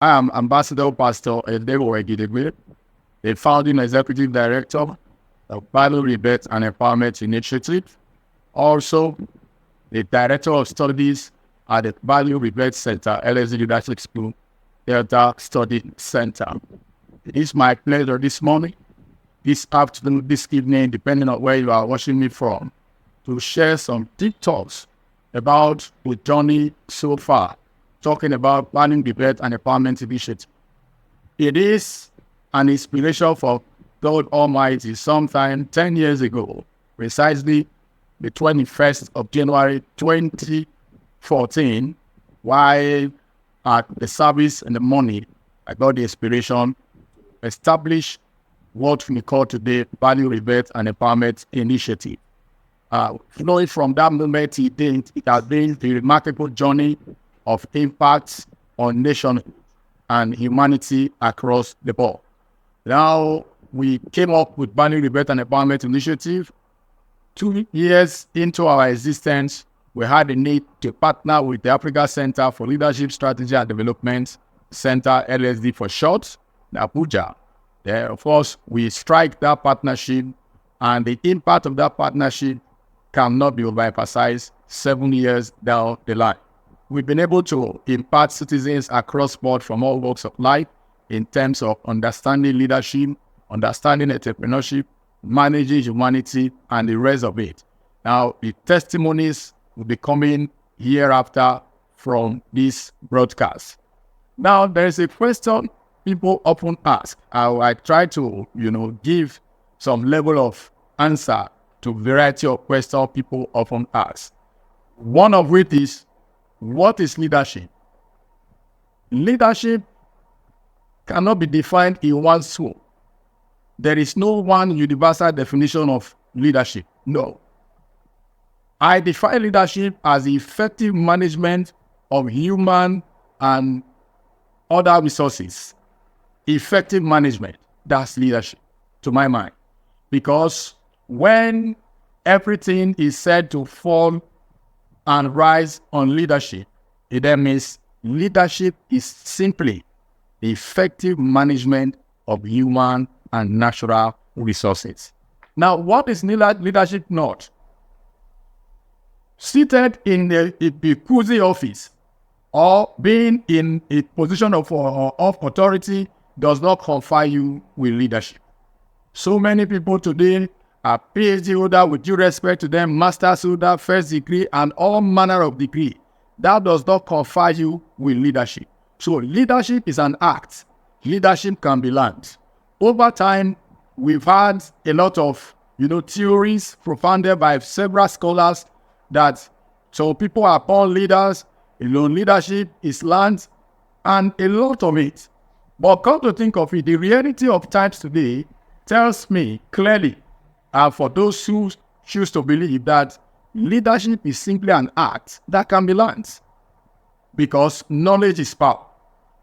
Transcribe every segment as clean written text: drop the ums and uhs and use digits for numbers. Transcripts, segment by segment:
I am Ambassador Pastor Effurun-Warri, the founding executive director of Rebirth and Empowerment Initiative, also the director of studies at the Rebirth-Centre LSD Leadership School, Delta Study Center. It's my pleasure this morning, this afternoon, this evening, depending on where you are watching me from, to share some deep thoughts about the journey so far, talking about Rebirth and Empowerment Initiative. It is an inspiration for God Almighty sometime 10 years ago, precisely the 21st of January 2014, while at the service in the morning, I got the inspiration to establish what we call today Rebirth and Empowerment Initiative. Flowing from that moment, it has been a remarkable journey of impact on nations and humanity across the board. Now, we came up with Rebirth and Empowerment Initiative. 2 years into our existence, we had a need to partner with the Africa Center for Leadership Strategy and Development, Center LSD for short, in Abuja. There, of course, we strike that partnership, and the impact of that partnership cannot be overemphasized 7 years down the line. We've been able to impact citizens across board from all walks of life in terms of understanding leadership, understanding entrepreneurship, managing humanity, and the rest of it. Now, the testimonies will be coming hereafter from this broadcast. Now, there is a question people often ask. I try to, give some level of answer to a variety of questions people often ask. One of which is, what is leadership? Leadership cannot be defined in one swoop. There is no one universal definition of leadership. No. I define leadership as the effective management of human and other resources. Effective management, that's leadership, to my mind. Because when everything is said to fall and rise on leadership, it then means leadership is simply the effective management of human and natural resources. Now, what is leadership not? Seated in a cozy office or being in a position of authority does not confer you with leadership. So many people today are PhD holder, with due respect to them, master's holder, first degree, and all manner of degree. That does not confer you with leadership. So leadership is an act. Leadership can be learned. Over time, we've had a lot of, theories propounded by several scholars that so people are born leaders, leadership is learned, and a lot of it. But come to think of it, the reality of times today tells me clearly, and for those who choose to believe, that leadership is simply an act that can be learned, because knowledge is power.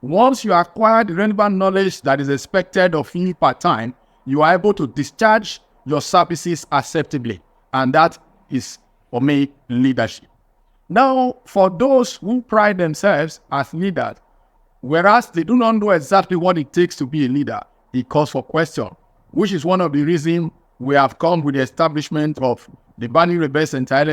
Once you acquire the relevant knowledge that is expected of you per time, you are able to discharge your services acceptably. And that is, for me, leadership. Now, for those who pride themselves as leaders, whereas they do not know exactly what it takes to be a leader, it calls for question, which is one of the reasons we have come with the establishment of the Rebirth-Centre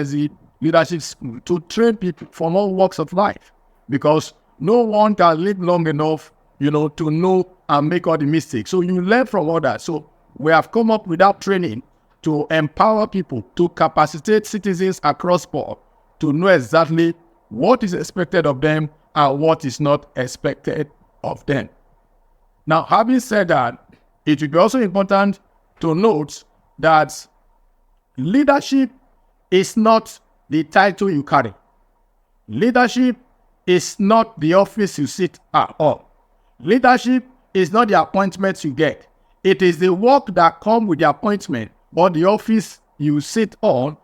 Leadership School to train people from all walks of life. Because no one can live long enough, to know and make all the mistakes. So you learn from others. So we have come up with that training to empower people, to capacitate citizens across board, to know exactly what is expected of them and what is not expected of them. Now, having said that, it will be also important to note that leadership is not the title you carry. Leadership is not the office you sit at all. Leadership is not the appointments you get. It is the work that comes with the appointment or the office you sit on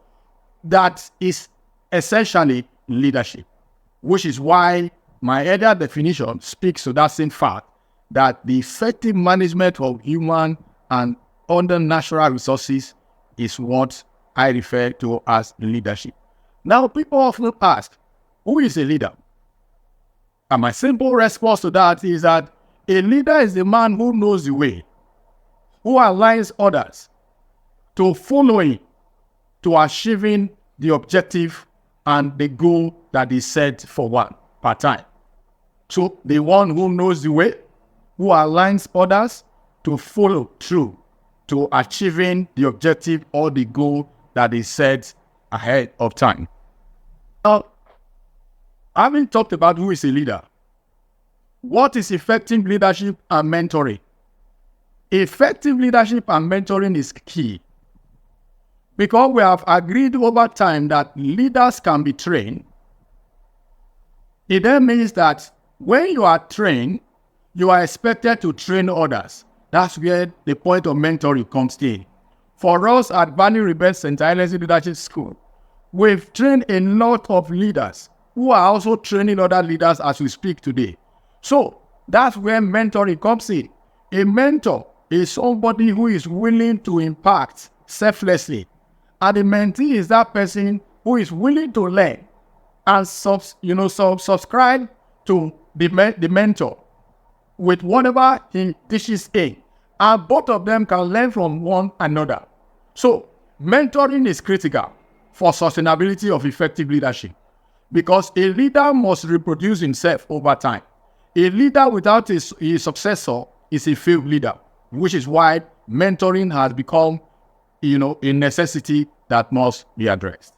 that is essentially leadership, which is why my earlier definition speaks to that same fact, that the effective management of human and other natural resources is what I refer to as leadership. Now, people often ask, who is a leader? And my simple response to that is that a leader is the man who knows the way, who aligns others to following, to achieving the objective and the goal that is set for one per time. So the one who knows the way, who aligns others to follow through to achieving the objective or the goal that is set ahead of time. Now, having talked about who is a leader, what is effective leadership and mentoring? Effective leadership and mentoring is key because we have agreed over time that leaders can be trained. It then means that when you are trained, you are expected to train others. That's where the point of mentoring comes in. For us at Rebirth-Centre Leadership School, we've trained a lot of leaders who are also training other leaders as we speak today. So that's where mentoring comes in. A mentor is somebody who is willing to impact selflessly. And the mentee is that person who is willing to learn and subscribe to the mentor with whatever he dishes in. And both of them can learn from one another. So mentoring is critical for sustainability of effective leadership because a leader must reproduce himself over time. A leader without a successor is a failed leader, which is why mentoring has become, a necessity that must be addressed.